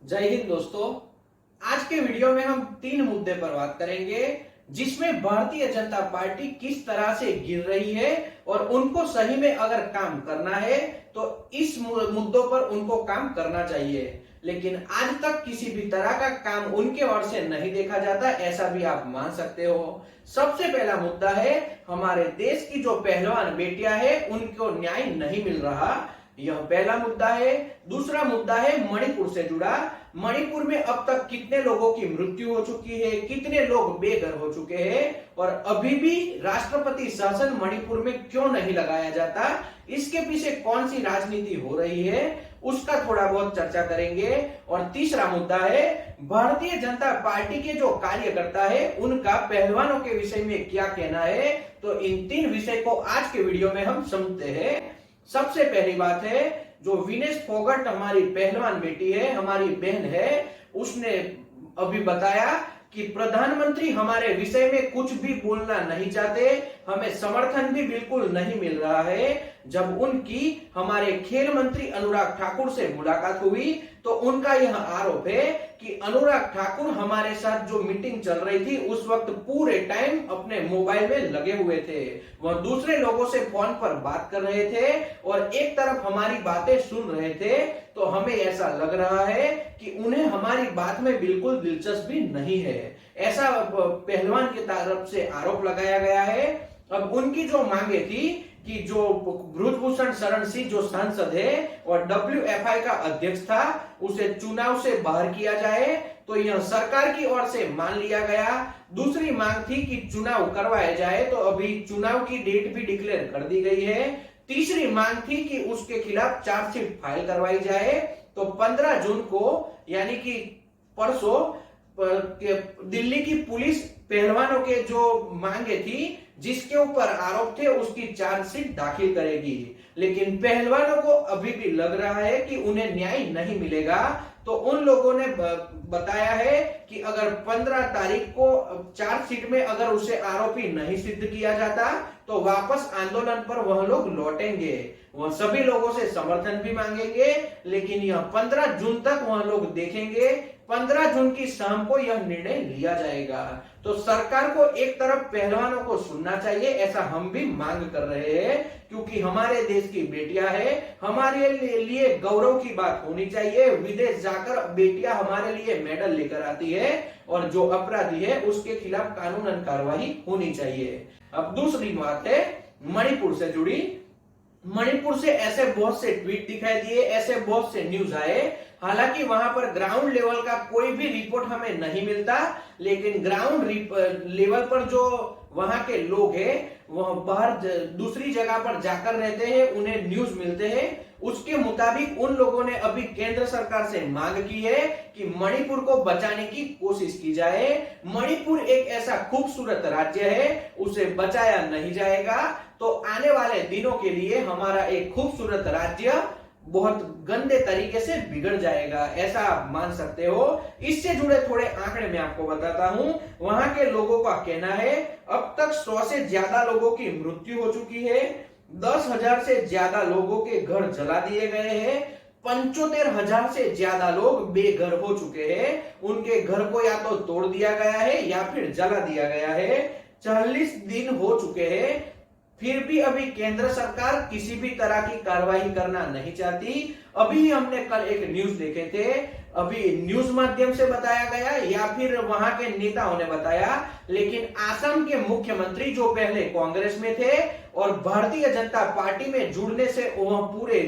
जय हिंद दोस्तों। आज के वीडियो में हम 3 मुद्दे पर बात करेंगे जिसमें भारतीय जनता पार्टी किस तरह से गिर रही है और उनको सही में अगर काम करना है तो इस मुद्दों पर उनको काम करना चाहिए, लेकिन आज तक किसी भी तरह का काम उनके ओर से नहीं देखा जाता, ऐसा भी आप मान सकते हो। सबसे पहला मुद्दा है हमारे देश की जो पहलवान बेटियां है उनको न्याय नहीं मिल रहा, यह पहला मुद्दा है। दूसरा मुद्दा है मणिपुर से जुड़ा। मणिपुर में अब तक कितने लोगों की मृत्यु हो चुकी है, कितने लोग बेघर हो चुके हैं और अभी भी राष्ट्रपति शासन मणिपुर में क्यों नहीं लगाया जाता, इसके पीछे कौन सी राजनीति हो रही है, उसका थोड़ा बहुत चर्चा करेंगे। और तीसरा मुद्दा है भारतीय जनता पार्टी के जो कार्यकर्ता है उनका पहलवानों के विषय में क्या कहना है। तो इन 3 विषय को आज के वीडियो में हम समझते हैं। सबसे पहली बात है, जो विनेश फोगाट हमारी पहलवान बेटी है, हमारी बहन है, उसने अभी बताया कि प्रधानमंत्री हमारे विषय में कुछ भी बोलना नहीं चाहते, हमें समर्थन भी बिल्कुल नहीं मिल रहा है। जब उनकी हमारे खेल मंत्री अनुराग ठाकुर से मुलाकात हुई तो उनका यह आरोप है कि अनुराग ठाकुर हमारे साथ जो मीटिंग चल रही थी उस वक्त पूरे टाइम अपने मोबाइल में लगे हुए थे, वह दूसरे लोगों से फोन पर बात कर रहे थे और एक तरफ हमारी बातें सुन रहे थे। तो हमें ऐसा लग रहा है कि उन्हें हमारी बात में बिल्कुल दिलचस्पी नहीं है, ऐसा पहलवान की तरफ से आरोप लगाया गया है। अब उनकी जो मांगे थी कि जो ब्रजभूषण शरण सिंह जो सांसद है और WFI का अध्यक्ष था उसे चुनाव से बाहर किया जाए, तो यह सरकार की ओर से मान लिया गया। दूसरी मांग थी कि चुनाव करवाया जाए, तो अभी चुनाव की डेट भी डिक्लेयर कर दी गई है। तीसरी मांग थी कि उसके खिलाफ चार्जशीट फाइल करवाई जाए, तो 15 जून को यानी कि परसों दिल्ली की पुलिस पहलवानों के जो मांगे थी जिसके ऊपर आरोप थे उसकी चार्जशीट दाखिल करेगी, लेकिन पहलवानों को अभी भी लग रहा है कि उन्हें न्याय नहीं मिलेगा। तो उन लोगों ने बताया है कि अगर 15 तारीख को चार्जशीट में अगर उसे आरोपी नहीं सिद्ध किया जाता तो वापस आंदोलन पर वह लोग लौटेंगे, वह सभी लोगों से समर्थन भी मांगेंगे, लेकिन यह 15 जून तक वह लोग देखेंगे। 15 जून की शाम को यह निर्णय लिया जाएगा। तो सरकार को एक तरफ पहलवानों को सुनना चाहिए, ऐसा हम भी मांग कर रहे हैं, क्योंकि हमारे देश की बेटियां हैं, हमारे लिए गौरव की बात होनी चाहिए। विदेश जाकर बेटियां हमारे लिए मेडल लेकर आती है और जो अपराधी है उसके खिलाफ कानूनन कार्रवाई होनी चाहिए। अब दूसरी बात है मणिपुर से जुड़ी। मणिपुर से ऐसे बहुत से ट्वीट दिखाई दिए, ऐसे बहुत से न्यूज आए, हालांकि वहां पर ग्राउंड लेवल का कोई भी रिपोर्ट हमें नहीं मिलता, लेकिन ग्राउंड लेवल पर जो वहां के लोग हैं वह बाहर दूसरी जगह पर जाकर रहते हैं, उन्हें न्यूज मिलते हैं। उसके मुताबिक उन लोगों ने अभी केंद्र सरकार से मांग की है कि मणिपुर को बचाने की कोशिश की जाए। मणिपुर एक ऐसा खूबसूरत राज्य है, उसे बचाया नहीं जाएगा तो आने वाले दिनों के लिए हमारा एक खूबसूरत राज्य बहुत गंदे तरीके से बिगड़ जाएगा, ऐसा आप मान सकते हो। इससे जुड़े थोड़े आंकड़े मैं आपको बताता हूं। वहां के लोगों का कहना है अब तक 100 से ज्यादा लोगों की मृत्यु हो चुकी है, 10,000 से ज्यादा लोगों के घर जला दिए गए हैं, 75,000 से ज्यादा लोग बेघर हो चुके हैं, उनके घर को या तो तोड़ दिया गया है या फिर जला दिया गया है। 40 दिन हो चुके हैं, फिर भी अभी केंद्र सरकार किसी भी तरह की कार्रवाई करना नहीं चाहती। अभी हमने कल एक न्यूज देखे थे, अभी न्यूज माध्यम से बताया गया या फिर वहां के नेताओं ने बताया, लेकिन आसाम के मुख्यमंत्री जो पहले कांग्रेस में थे और भारतीय जनता पार्टी में जुड़ने से वह पूरे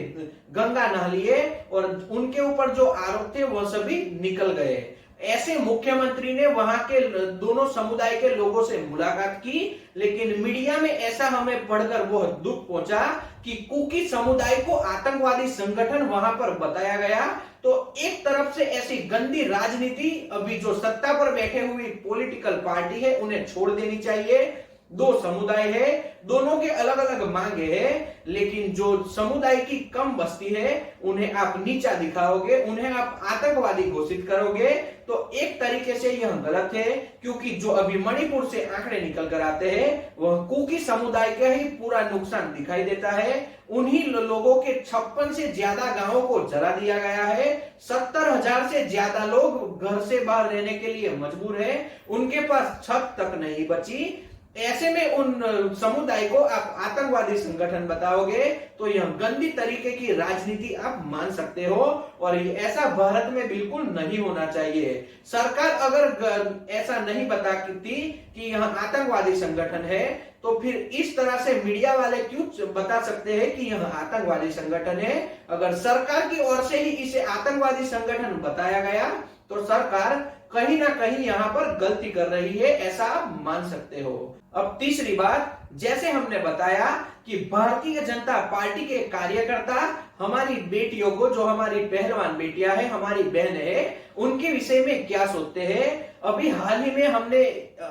गंगा नहा लिए और उनके ऊपर जो आरोप थे वह सभी निकल गए। ऐसे मुख्यमंत्री ने वहां के दोनों समुदाय के लोगों से मुलाकात की, लेकिन मीडिया में ऐसा हमें पढ़कर बहुत दुख पहुंचा कि कुकी समुदाय को आतंकवादी संगठन वहां पर बताया गया। तो एक तरफ से ऐसी गंदी राजनीति अभी जो सत्ता पर बैठे हुई पॉलिटिकल पार्टी है उन्हें छोड़ देनी चाहिए। दो समुदाय है, दोनों के अलग अलग मांगे हैं, लेकिन जो समुदाय की कम बस्ती है उन्हें आप नीचा दिखाओगे, उन्हें आप आतंकवादी घोषित करोगे, तो एक तरीके से यह गलत है, क्योंकि जो अभी मणिपुर से आंकड़े निकल कर आते हैं वह कुकी समुदाय का ही पूरा नुकसान दिखाई देता है। उन्हीं लोगों के 56 से ज्यादा गांवों को जला दिया गया है, 70,000 से ज्यादा लोग घर से बाहर रहने के लिए मजबूर है, उनके पास छत तक नहीं बची। ऐसे में उन समुदाय को आप आतंकवादी संगठन बताओगे तो यह गंदी तरीके की राजनीति आप मान सकते हो, और ऐसा भारत में बिल्कुल नहीं होना चाहिए। सरकार अगर ऐसा नहीं बताती कि यह आतंकवादी संगठन है तो फिर इस तरह से मीडिया वाले क्यों बता सकते हैं कि यह आतंकवादी संगठन है। अगर सरकार की ओर से ही इसे आतंकवादी संगठन बताया गया तो सरकार कहीं ना कहीं यहाँ पर गलती कर रही है, ऐसा आप मान सकते हो। अब तीसरी बात, जैसे हमने बताया कि भारतीय जनता पार्टी के कार्यकर्ता हमारी बेटियों को, जो हमारी पहलवान बेटियां हैं, हमारी बहन है, उनके विषय में क्या सोचते हैं। अभी हाल ही में हमने,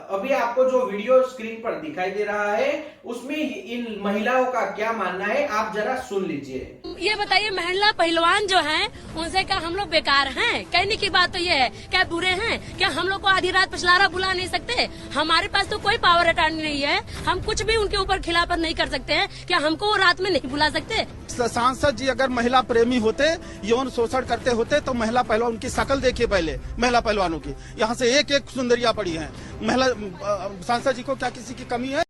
अभी आपको जो वीडियो स्क्रीन पर दिखाई दे रहा है उसमें इन महिलाओं का क्या मानना है, आप जरा सुन लीजिए। ये बताइए, महिला पहलवान जो हैं उनसे क्या हम लोग बेकार हैं? कहने की बात तो ये है, क्या बुरे हैं? क्या हम लोग को आधी रात पछलारा बुला नहीं सकते? हमारे पास तो कोई पावर अटॉर्नी नहीं है, हम कुछ भी उनके ऊपर खिलाफत नहीं कर सकते हैं। क्या हमको रात में नहीं बुला सकते? सांसद जी अगर महिला प्रेमी होते, यौन शोषण करते होते तो महिला पहलवान, उनकी शक्ल देखिए पहले महिला पहलवानों की, यहाँ से एक एक सुंदरिया पड़ी है। महिला सांसद जी को क्या किसी की कमी है?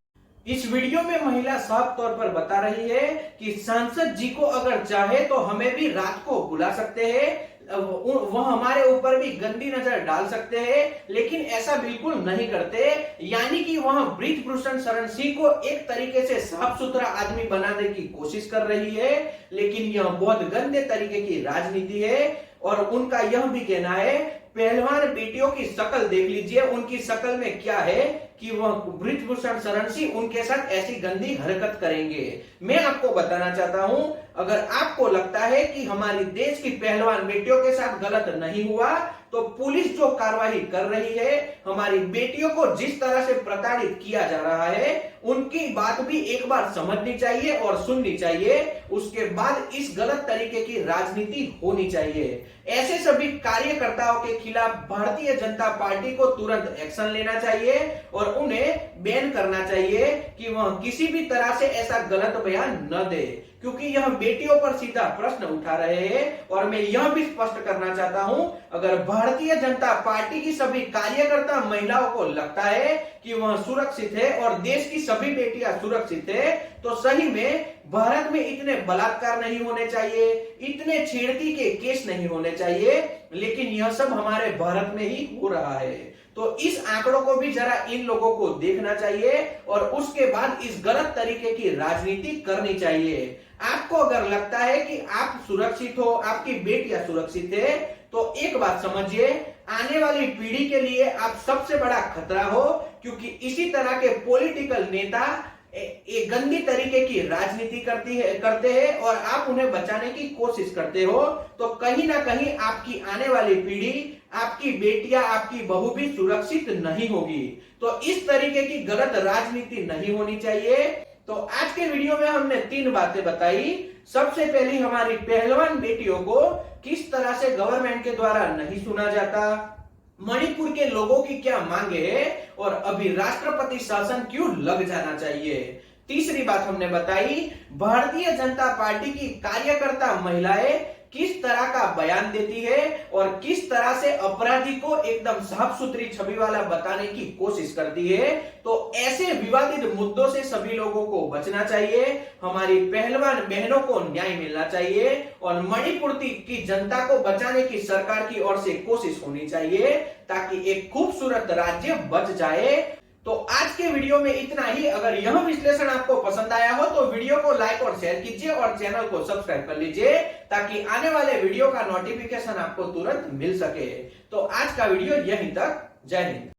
इस वीडियो में महिला साफ तौर पर बता रही है कि सांसद जी को अगर चाहे तो हमें भी रात को बुला सकते हैं, वह हमारे ऊपर भी गंदी नजर डाल सकते हैं, लेकिन ऐसा बिल्कुल नहीं करते। यानी कि वह ब्रिजभूषण शरण सिंह को एक तरीके से साफ सुथरा आदमी बनाने की कोशिश कर रही है, लेकिन यह बहुत गंदे तरीके की राजनीति है। और उनका यह भी कहना है, पहलवान बेटियों की शक्ल देख लीजिए, उनकी शक्ल में क्या है कि वह ब्रिजभूषण शरण सिंह उनके साथ ऐसी गंदी हरकत करेंगे। मैं आपको बताना चाहता हूं, अगर आपको लगता है कि हमारी देश की पहलवान बेटियों के साथ गलत नहीं हुआ तो पुलिस जो कार्रवाई कर रही है, हमारी बेटियों को जिस तरह से प्रताड़ित किया जा रहा है, उनकी बात भी एक बार समझनी चाहिए और सुननी चाहिए। उसके बाद इस गलत तरीके की राजनीति होनी चाहिए। ऐसे सभी कार्यकर्ताओं के खिलाफ भारतीय जनता पार्टी को तुरंत एक्शन लेना चाहिए और उन्हें बैन करना चाहिए कि वह किसी भी तरह से ऐसा गलत बयान न दे, क्योंकि यह बेटियों पर सीधा प्रश्न उठा रहे हैं। और मैं यह भी स्पष्ट करना चाहता हूं, अगर भारतीय जनता पार्टी की सभी कार्यकर्ता महिलाओं को लगता है कि वह सुरक्षित है और देश की सभी बेटियां सुरक्षित है, तो सही में भारत में इतने बलात्कार नहीं होने चाहिए, इतने छेड़ती के केस नहीं होने चाहिए, लेकिन यह सब हमारे भारत में ही हो रहा है। तो इस आंकड़ों को भी जरा इन लोगों को देखना चाहिए और उसके बाद इस गलत तरीके की राजनीति करनी चाहिए। आपको अगर लगता है कि आप सुरक्षित हो, आपकी बेटियां सुरक्षित है, तो एक बात समझिए, आने वाली पीढ़ी के लिए आप सबसे बड़ा खतरा हो, क्योंकि इसी तरह के पॉलिटिकल नेता एक गंदी तरीके की राजनीति करते हैं और आप उन्हें बचाने की कोशिश करते हो, तो कहीं ना कहीं आपकी आने वाली पीढ़ी, आपकी बेटियां, आपकी बहू भी सुरक्षित नहीं होगी। तो इस तरीके की गलत राजनीति नहीं होनी चाहिए। तो आज के वीडियो में हमने 3 बातें बताई। सबसे पहली, हमारी पहलवान बेटियों को किस तरह से गवर्नमेंट के द्वारा नहीं सुना जाता, मणिपुर के लोगों की क्या मांगे है और अभी राष्ट्रपति शासन क्यों लग जाना चाहिए। तीसरी बात हमने बताई, भारतीय जनता पार्टी की कार्यकर्ता महिलाएं किस तरह का बयान देती है और किस तरह से अपराधी को एकदम साफ सुथरी छवि वाला बताने की कोशिश करती है। तो ऐसे विवादित मुद्दों से सभी लोगों को बचना चाहिए, हमारी पहलवान बहनों को न्याय मिलना चाहिए और मणिपुर की जनता को बचाने की सरकार की ओर से कोशिश होनी चाहिए, ताकि एक खूबसूरत राज्य बच जाए। तो आज के वीडियो में इतना ही। अगर यह विश्लेषण आपको पसंद आया हो तो वीडियो को लाइक और शेयर कीजिए और चैनल को सब्सक्राइब कर लीजिए, ताकि आने वाले वीडियो का नोटिफिकेशन आपको तुरंत मिल सके। तो आज का वीडियो यहीं तक। जय हिंद।